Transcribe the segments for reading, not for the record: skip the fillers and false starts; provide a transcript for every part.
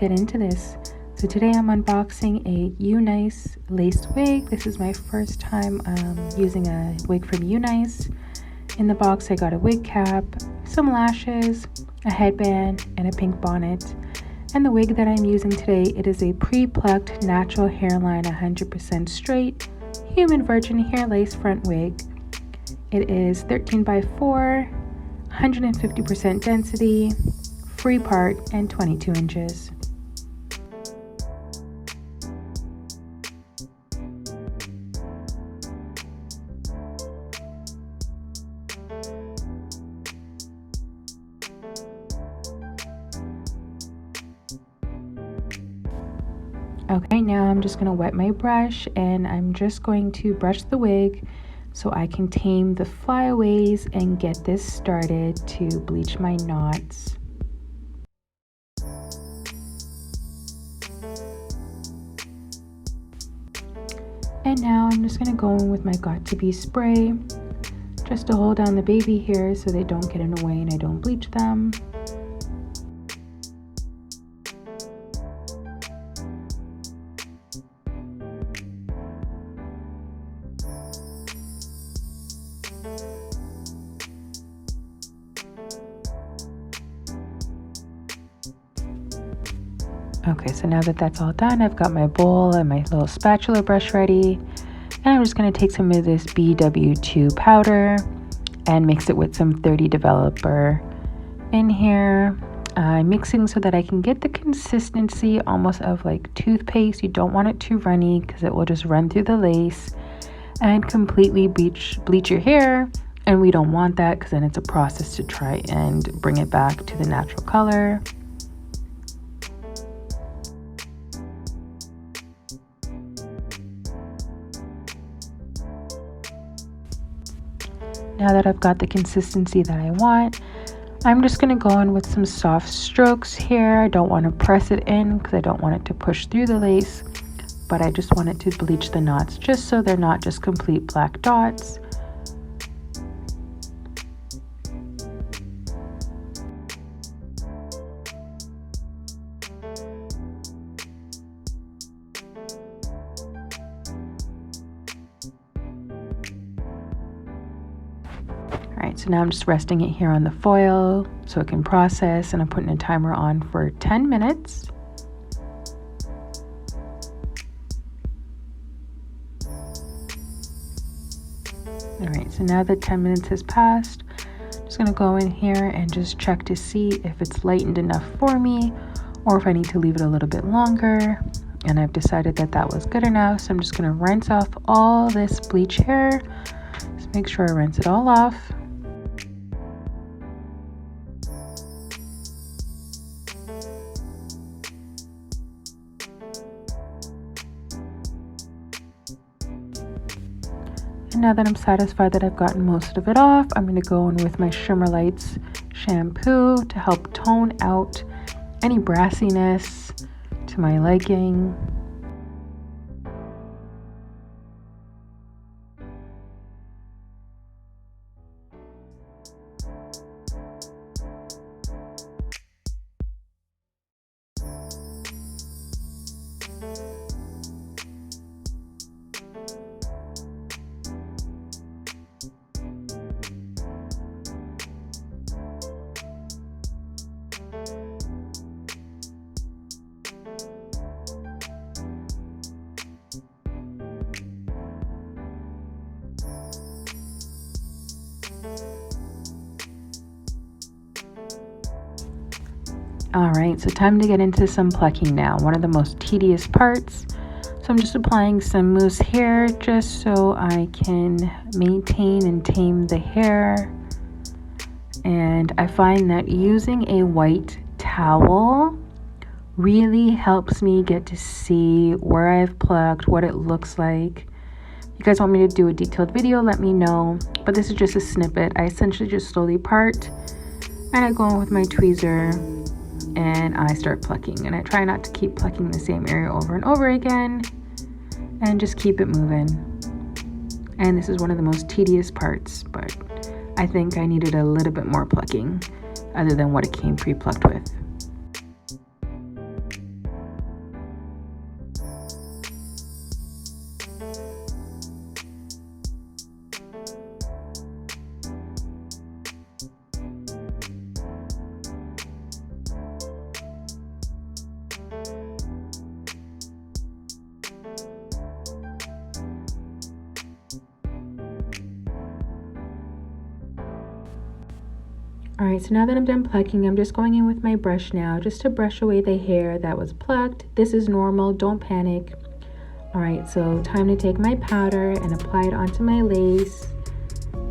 get into this. So today I'm unboxing a Unice lace wig. This is my first time using a wig from Unice. In the box I got a wig cap, some lashes, a headband, and a pink bonnet. And the wig that I'm using today, it is a pre-plucked natural hairline 100% straight human virgin hair lace front wig. It is 13 by 4, 150% density, free part, and 22 inches. Okay, now I'm just going to wet my brush and I'm just going to brush the wig so I can tame the flyaways and get this started to bleach my knots. And now I'm just going to go in with my Got To Be spray just to hold down the baby hairs so they don't get in the way and I don't bleach them. Okay, so now that that's all done, I've got my bowl and my little spatula brush ready. And I'm just going to take some of this BW2 powder and mix it with some 30 developer in here. I'm mixing so that I can get the consistency almost of like toothpaste. You don't want it too runny because it will just run through the lace and completely bleach your hair. And we don't want that because then it's a process to try and bring it back to the natural color. Now that I've got the consistency that I want, I'm just going to go in with some soft strokes here. I don't want to press it in because I don't want it to push through the lace, but I just want it to bleach the knots just so they're not just complete black dots. Alright, so now I'm just resting it here on the foil so it can process, and I'm putting a timer on for 10 minutes. Alright, so now that 10 minutes has passed, I'm just going to go in here and just check to see if it's lightened enough for me or if I need to leave it a little bit longer. And I've decided that that was good enough, so I'm just going to rinse off all this bleach hair. Just make sure I rinse it all off. And now that I'm satisfied that I've gotten most of it off, I'm going to go in with my Shimmer Lights shampoo to help tone out any brassiness to my liking. Alright, so time to get into some plucking now, one of the most tedious parts. So I'm just applying some mousse here just so I can maintain and tame the hair. And I find that using a white towel really helps me get to see where I've plucked, what it looks like. If you guys want me to do a detailed video, let me know. But this is just a snippet. I essentially just slowly part and I go in with my tweezer and I start plucking, and I try not to keep plucking the same area over and over again and just keep it moving. And this is one of the most tedious parts, but I think I needed a little bit more plucking other than what it came pre-plucked with. Alright, so now that I'm done plucking, I'm just going in with my brush now just to brush away the hair that was plucked. This is normal, don't panic. Alright, so time to take my powder and apply it onto my lace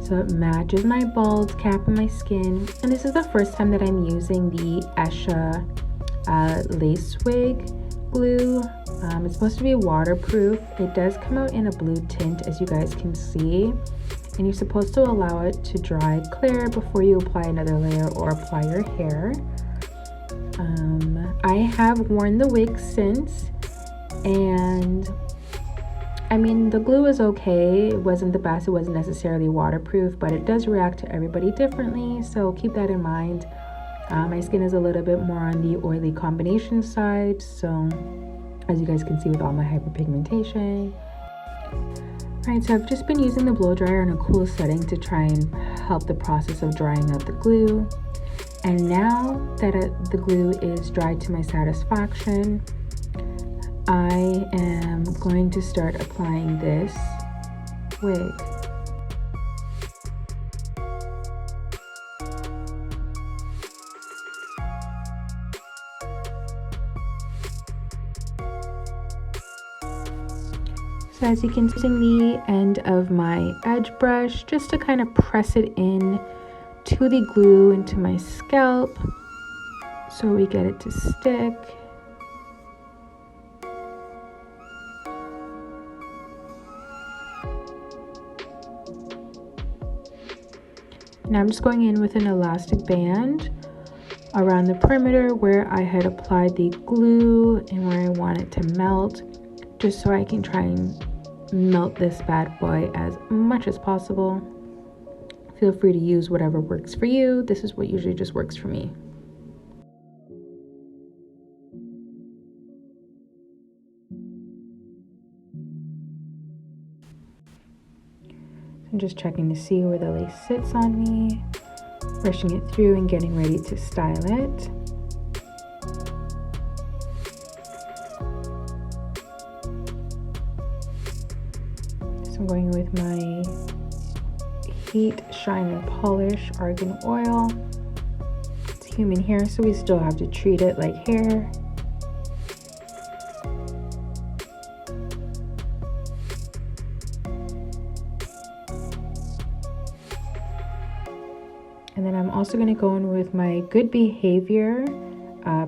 so it matches my bald cap and my skin. And this is the first time that I'm using the Esha lace wig glue. It's supposed to be waterproof. It does come out in a blue tint, as you guys can see. And you're supposed to allow it to dry clear before you apply another layer or apply your hair. I have worn the wig since, and I mean, the glue is okay. It wasn't the best. It wasn't necessarily waterproof, but it does react to everybody differently, so keep that in mind. My skin is a little bit more on the oily combination side, so as you guys can see with all my hyperpigmentation. Alright, so I've just been using the blow dryer in a cool setting to try and help the process of drying out the glue. And now that the glue is dried to my satisfaction, I am going to start applying this wig. So as you can see, using the end of my edge brush just to kind of press it in to the glue into my scalp so we get it to stick. Now I'm just going in with an elastic band around the perimeter where I had applied the glue and where I want it to melt, just so I can try and melt this bad boy as much as possible. Feel free to use whatever works for you. This is what usually just works for me. I'm just checking to see where the lace sits on me, brushing it through and getting ready to style it. So I'm going with my Heat, Shine and Polish Argan Oil. It's human hair, so we still have to treat it like hair. And then I'm also going to go in with my Good Behavior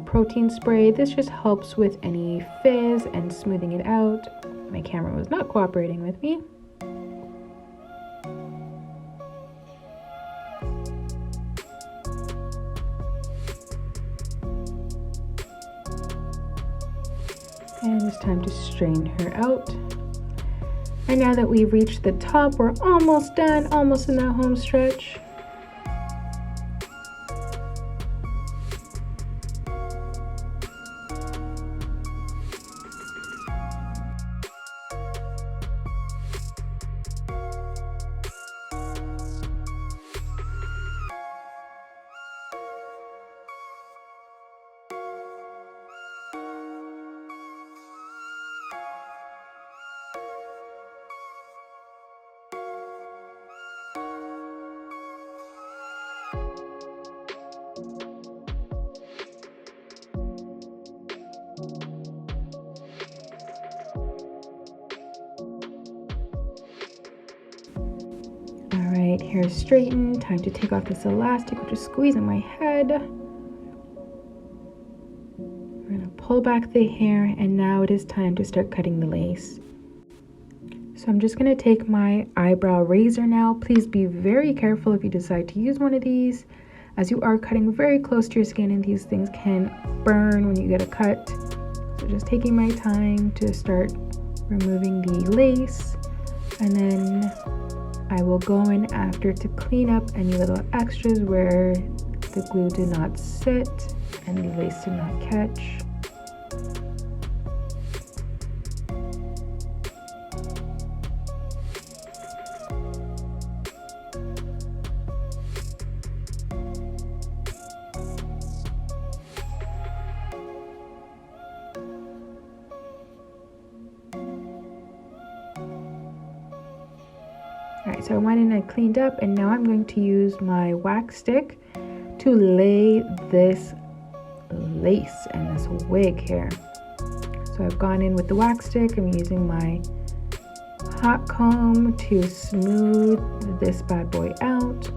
protein spray. This just helps with any fizz and smoothing it out. My camera was not cooperating with me. And it's time to strain her out. And now that we've reached the top, we're almost done, almost in that home stretch. Alright, hair is straightened. Time to take off this elastic, which is squeezing my head. We're going to pull back the hair, and now it is time to start cutting the lace. So I'm just going to take my eyebrow razor now. Please be very careful if you decide to use one of these, as you are cutting very close to your skin and these things can burn when you get a cut. So just taking my time to start removing the lace, and then I will go in after to clean up any little extras where the glue did not sit and the lace did not catch. Alright, so I went in and I cleaned up, and now I'm going to use my wax stick to lay this lace and this wig here. So I've gone in with the wax stick. I'm using my hot comb to smooth this bad boy out.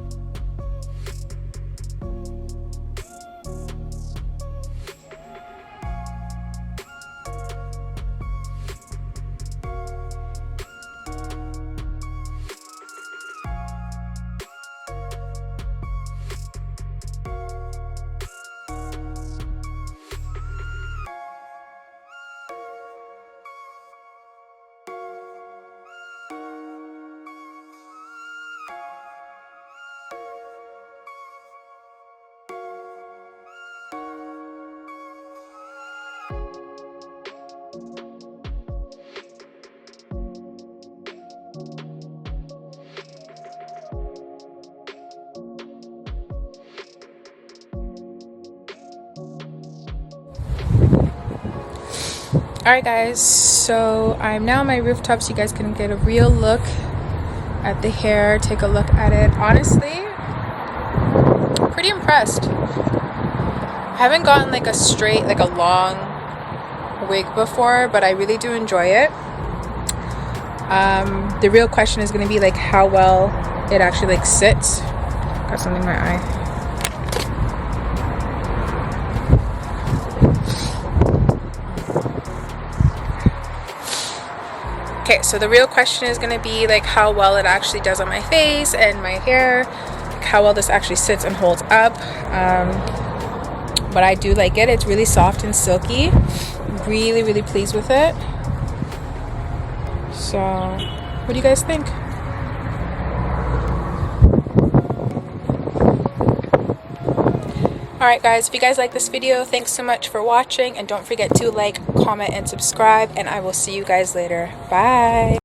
Alright guys, so I'm now on my rooftop so you guys can get a real look at the hair, take a look at it. Honestly, pretty impressed. I haven't gotten like a straight, like a long wig before, but I really do enjoy it. The real question is going to be like how well it actually like sits. Got something in my eye. Okay, so the real question is going to be like how well it actually does on my face and my hair, like how well this actually sits and holds up. But I do like it. It's really soft and silky. Really, really pleased with it. So, what do you guys think? Alright guys, if you guys like this video, thanks so much for watching, and don't forget to like, comment, and subscribe, and I will see you guys later. Bye!